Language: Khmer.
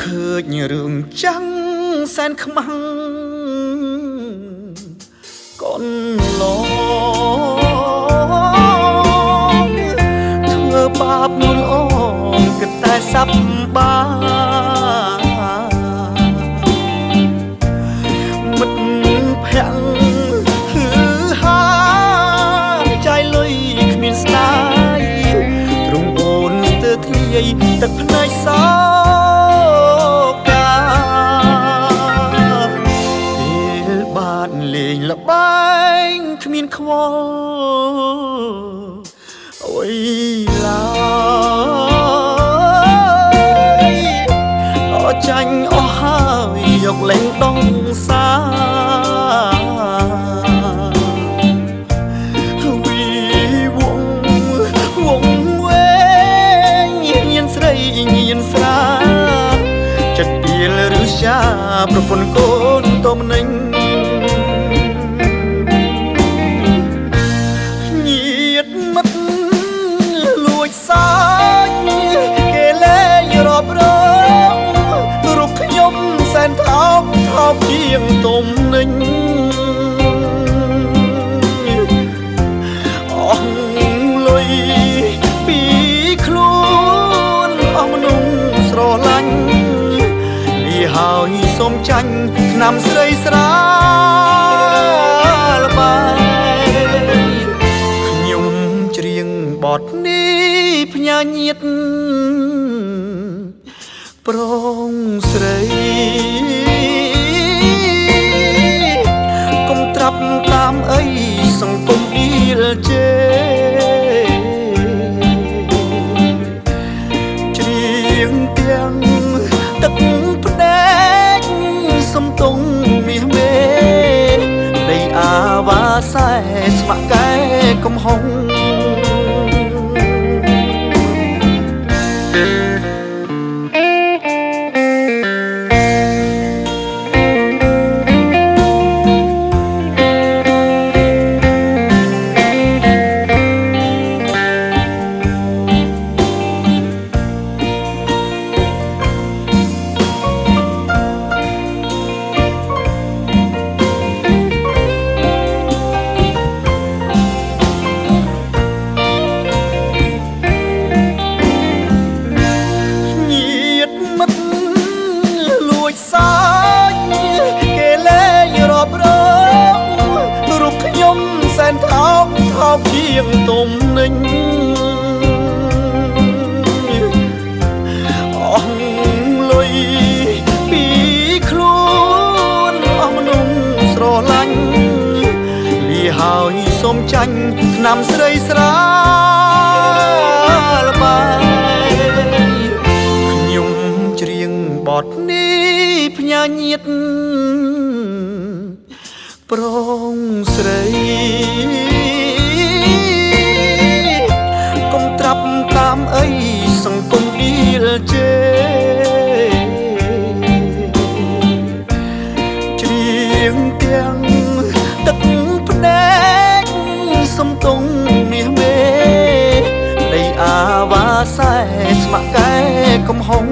ឃើញរឿងចាំងសែនខ្មាំងកូនឡងធ្វើបាបនួនអងគិតតែសាប់បាមិត្តភ័ក្ដិហឺហាចៃលុយគ្មានស្ដាយទ្រង់អូនស្ទើរធ្លាយទឹកភ្នែកសោលេងលបែងគ្មានខ្វល់អើយឡើយអត់ចាញ់អស់ហើយយកលេងដងសាវីវងវែងញៀនស្រីញៀនស្រាចិត្តពីលឬជាប្រពន្ធកូនតមនិញសាច់គេលេងរាប់រងរូបខ្ញុំសែនថោកជាងទុំនិញអស់លុយពីខ្លួនអស់មនុស្សស្រឡាញ់លីហើយសូមចាញ់ឆ្នាំស្រីស្រាលបាយខ្ញុំច្រៀងបទនេះផ្ញើញាតប្រងស្រីកុំត្រាប់តាមអីសង្គមឌីលជេច្រៀងទាំងទឹកភ្នែកសំទងមាសមេនៃអាវ៉ាសែស្ម័គ្រកែកំហុងជាងទុំនិញអស់លុយពីខ្លួនអស់មនុស្សស្រឡាញ់លីហើយសូមចាញ់ឆ្នាំស្រីស្រាលបាយខ្ញុំច្រៀងបទនេះផ្ញើញាតប្រងស្រីតាមអីសង្គមឌីលជេច្រៀងទាំងទឹកភ្នែកសំទងមាសមេនៃអាវ៉ាសែស្ម័គ្រកែកំហុង